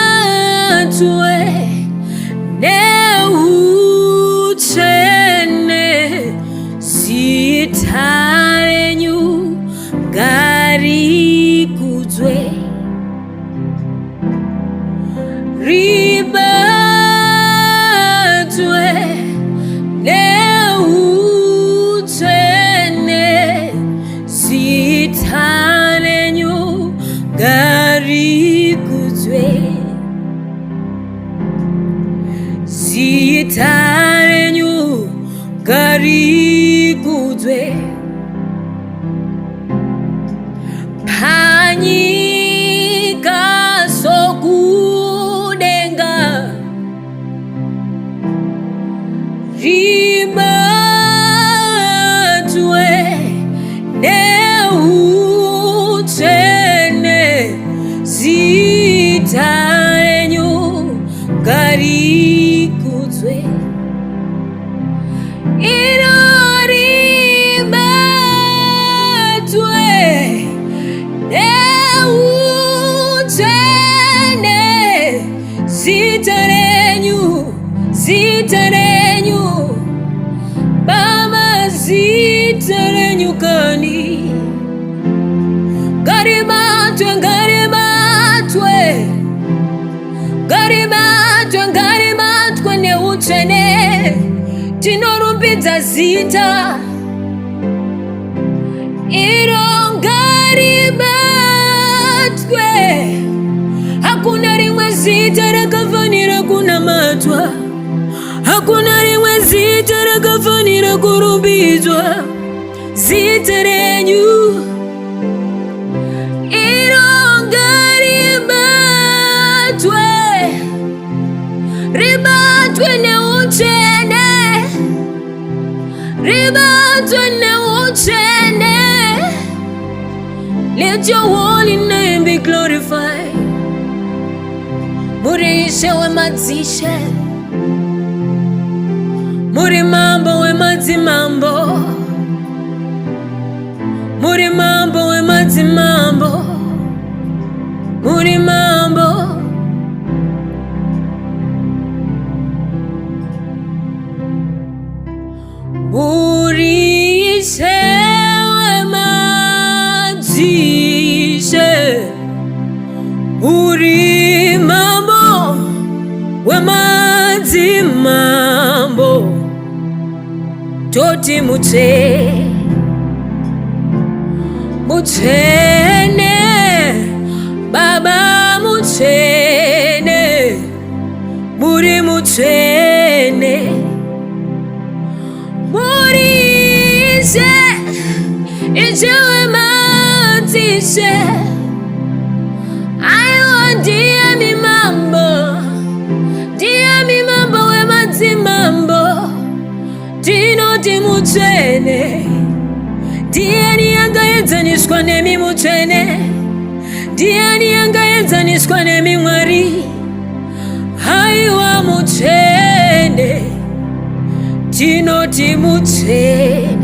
ribatwe neutsvene Zita renyu ngarikudzwe ribatwe neutsvene Zita renyu ngarikudzwe Zita renyu ngarikudzwe panyika sokudenga ribatwe neutsvene Zita renyu ngarikudzwe Zita renyu Baba Zita renyu kani Ngaribatwe neutsvene tinorumbidza Zita iro ngaribatwe hakuna rimwe Zita rakafanira kunamatwa hakuna rimwe Zita rakafanira kurumbidzwa Zita renyu iro ngaribatwe ribatwe neutsvene let your holy name be glorified muri Ishe wemadzishe muri mambo wemadzimambo muri mambo wemadzimambo muri mambo muri Ishe wemadzishe muri mambo wemadzimambo toti Mutsvene Baba Mutsvene muri Mutsvene muri Ishe wemadzishe aiwa ndiye mimambo wemadzimambo tinoti Mutsvene ndiani yangaedzaniswa nemi Mutsvene ndiani yangaedzaniswa nemi Mwari aiwa Mutsvene tinoti Mutsvene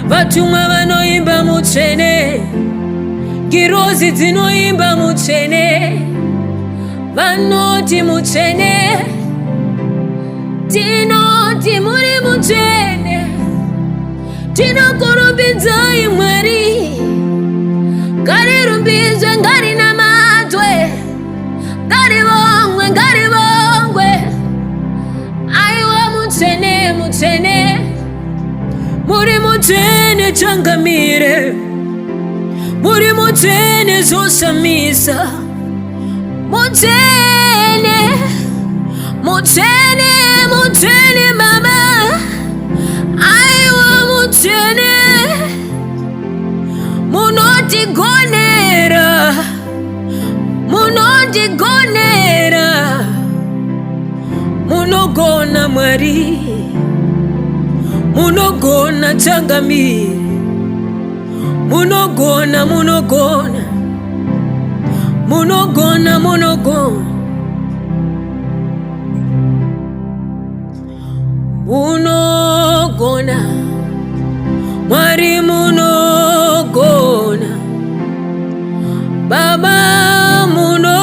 vatumwa vanoimba Mutsvene ngirozi dzinoimba Mutsvene vanoti Mutsvene tinoti muri Mutsvene tinokurumbidzai Mwari ngarirumbidzwe ngarinamatwe ngarivongwe aiwa Mutsvene muri Mutsvene changamire muri Mutsvene zosamisa Mutsvene mama aiwa Mutsvene munotigonera munogona Mwari munogona changamire munogona Mwari munogona Baba Munogona,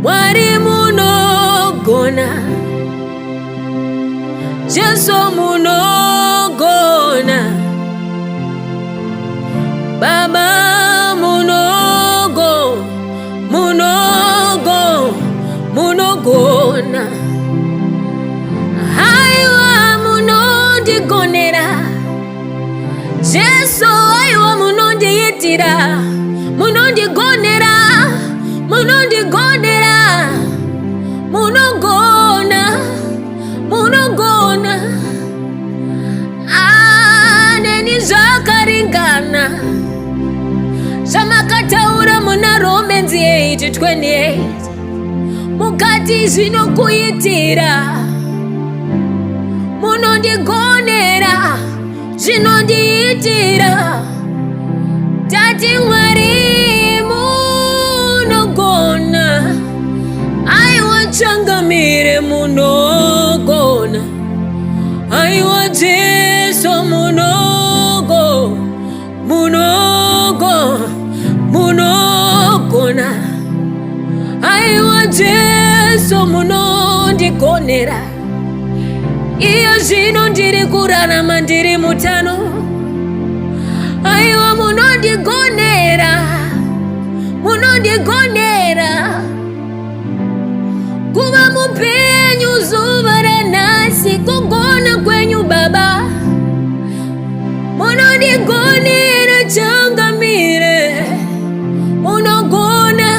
Mwari Munogona, Jesu Munogona, Baba Munogona, Aiwa munondigonera, Jesu aiwa munondiyitira, munondigonera, Munogona, aneni zvakaringana zvamakataura muna Romans 8:28, mukati zvinokuitira, munondigonera zvinondiitira, tati Mwari munogona, aiwa changamire munogona, aiwa Jesu munogona, aiwa Jesu munondigonera, iyo zvino ndiri kurarama ndiri mutano, aiwa munondigonera, kuva mupenyu zuva ranhasi, kugona kwenyu Baba, munondigonera changamire, munogona.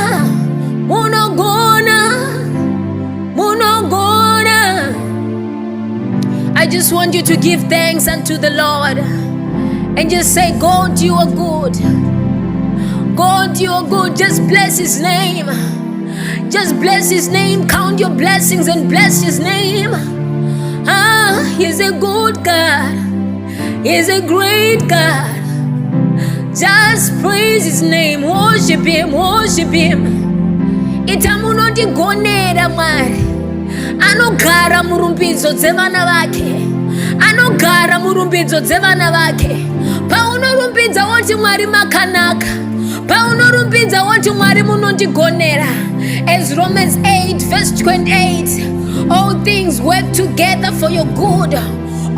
I just want you to give thanks unto the Lord and just say, God, you are good. God, you are good. Just bless his name. Just bless his name. Count your blessings and bless his name. He's a good God. He's a great God. Just praise his name. Worship him. Itamunondigonera Mwari, anogara murumbidzo dzevana vake, paunorumbidza woti Mwari makanaka, paunorumbidza woti Mwari munondigonera. As Romans 8:28, all things work together for your good.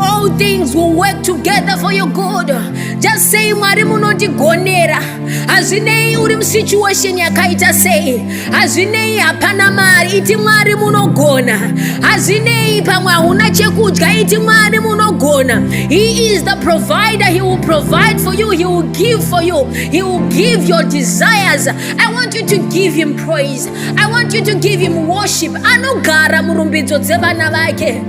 All things will work together for your good. Just say Mwari munondigonera. Hazvinei uri musituation yakaita sei, hazvinei hapana mari, iti Mwari munogona. Hazvinei pamwe hauna chekudya, iti Mwari munogona. He is the provider. He will provide for you. He will give for you. He will give your desires. I want you to give him praise. I want you to give him worship. Anogara murumbidzo dzevana vake.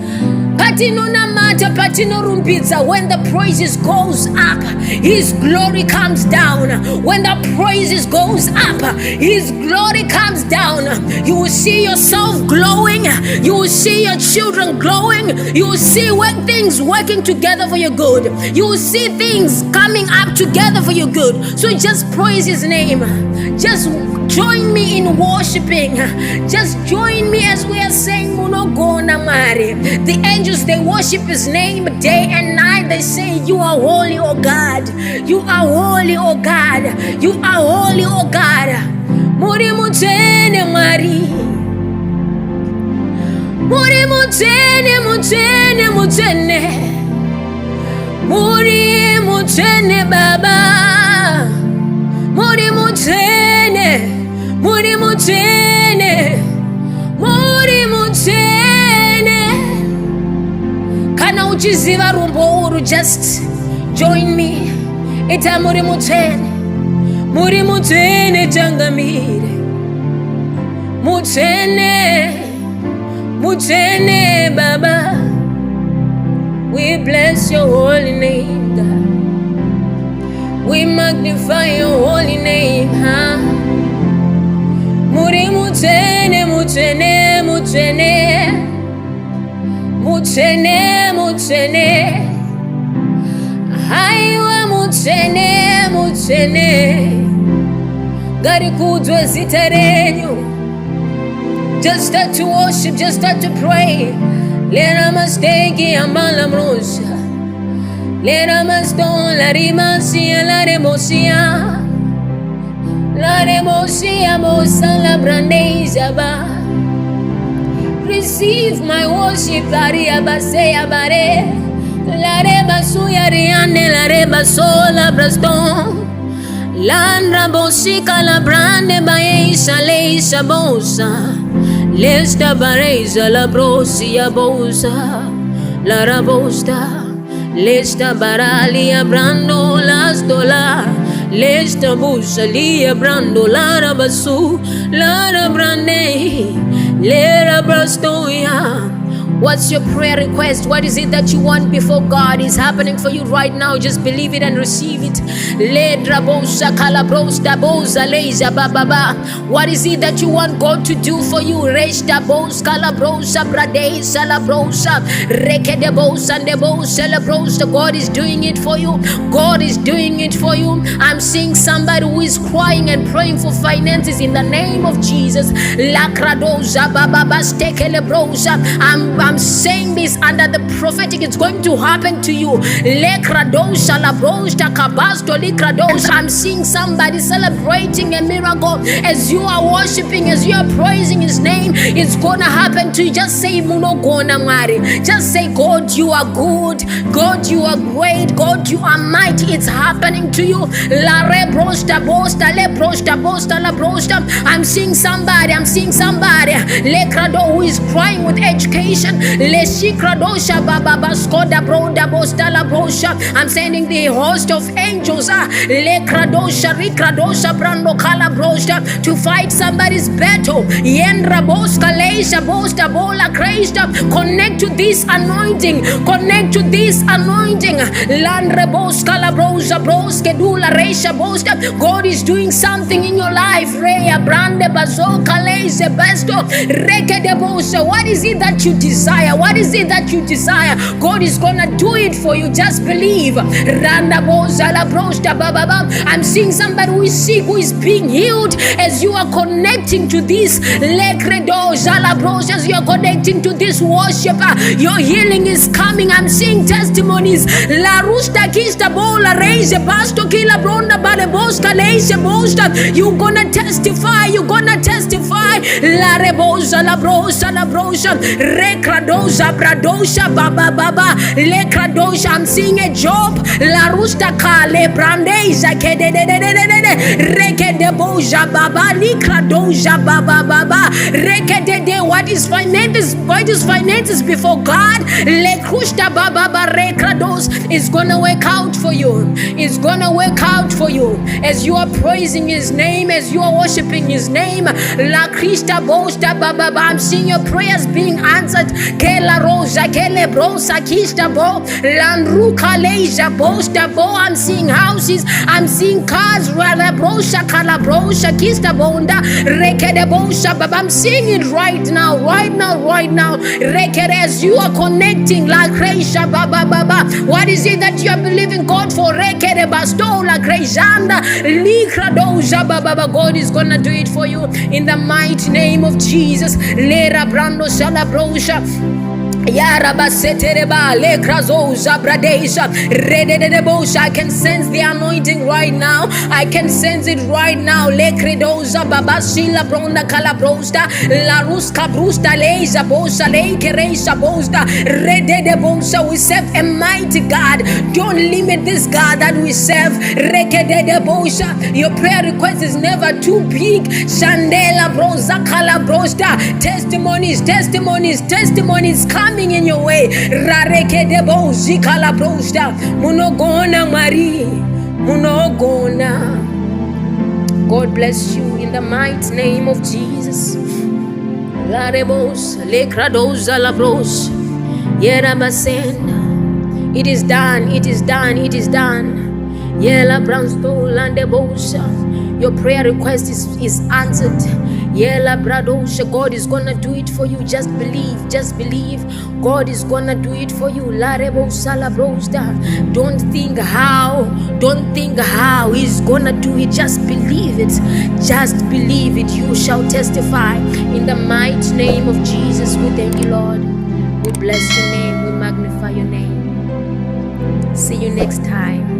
Patinonamata, patinorumbidza, when the praises goes up, his glory comes down. When the praises goes up, his glory comes down. You will see yourself glowing. You will see your children glowing. You will see things working together for your good. You will see things coming up together for your good. So just praise his name. Just join me in worshiping. Just join me as we are saying Munogona Mari. The angels, they worship his name day and night. They say, you are holy, O God. You are holy, O God. You are holy, O God. Muri Mutsvene Mari. Muri Mutsvene, Mutsvene. Muri Mutsvene Baba. Muri Mutsvene. Muri Mutsvene. Kana uchiziva rumbo uru, just join me. Ita muri Mutsvene changamire. Mutsvene Baba. We bless your holy name, God. We magnify your holy name, Muri Mutsvene. Aiwa Mutsvene. Ngarikudzwe Zita Renyu. Just start to worship, just start to pray. Lera masteki amala brosa. Lera maston la rimasia la remosia. La remosia mosa la brandeza ba. Receive my worship, Laria Basea Bare. La reba suya riane, la reba sola braston. Landra bosica la brande baesa leisa bosa. Lesta bareza la brosia bosa. La rabosta. Lesta baralia brando las dola. Lesta busa lia brando la rabasu. La rabrande. Lera brastoya. What's your prayer request? What is it that you want before God is happening for you right now? Just believe it and receive it. What is it that you want God to do for you? God is doing it for you. God is doing it for you. I'm seeing somebody who is crying and praying for finances in the name of Jesus. I'm saying this under the prophetic. It's going to happen to you. I'm seeing somebody celebrating a miracle as you are worshiping, as you are praising His name. It's gonna happen to you. Just say Munogona Mari. Just say, God, you are good. God, you are great. God, you are mighty. It's happening to you. I'm seeing somebody. Who is crying with education. I'm sending the host of angels to fight somebody's battle. Connect to this anointing. Connect to this anointing. God is doing something in your life. What is it that you desire? What is it that you desire? God is gonna do it for you. Just believe. I'm seeing somebody who is sick, who is being healed as you are connecting to this. As you are connecting to this worship, your healing is coming. I'm seeing testimonies. You're gonna testify. You're gonna testify. I'm seeing a job. La rusta kale brandeza kededededede rekedeboja baba likradoja baba baba rekedede. What is finances? What is finances before God? Le krusta baba baba rekrados is gonna work out for you. It's gonna work out for you as you are praising His name, as you are worshiping His name. La krista bosta baba baba. I'm seeing your prayers being answered. Kela rosa kele brosa kista bo landruka leja bosta bo. I'm seeing houses. I'm seeing cars. Rala brosa kala brosa kista bonda rekede bosa baba. I'm seeing it right now. Rekede, as you are connecting la kreisha baba baba. What is it that you are believing God for? Rekede bastola kreishanda likra doja baba baba. God is gonna do it for you in the mighty name of Jesus. Lera brando shala brosha. I can sense the anointing right now. I can sense it right now. We serve a mighty God. Don't limit this God that we serve. Your prayer request is never too big. Testimonies coming in your way. Munogona Marie. Munogona. God bless you in the mighty name of Jesus. It is done. It is done. It is done. Your prayer request is answered. God is gonna do it for you. Just believe. God is gonna do it for you. Don't think how He's gonna do it. Just believe it. You shall testify in the mighty name of Jesus. We thank you, Lord. We bless your name. We magnify your name. See you next time.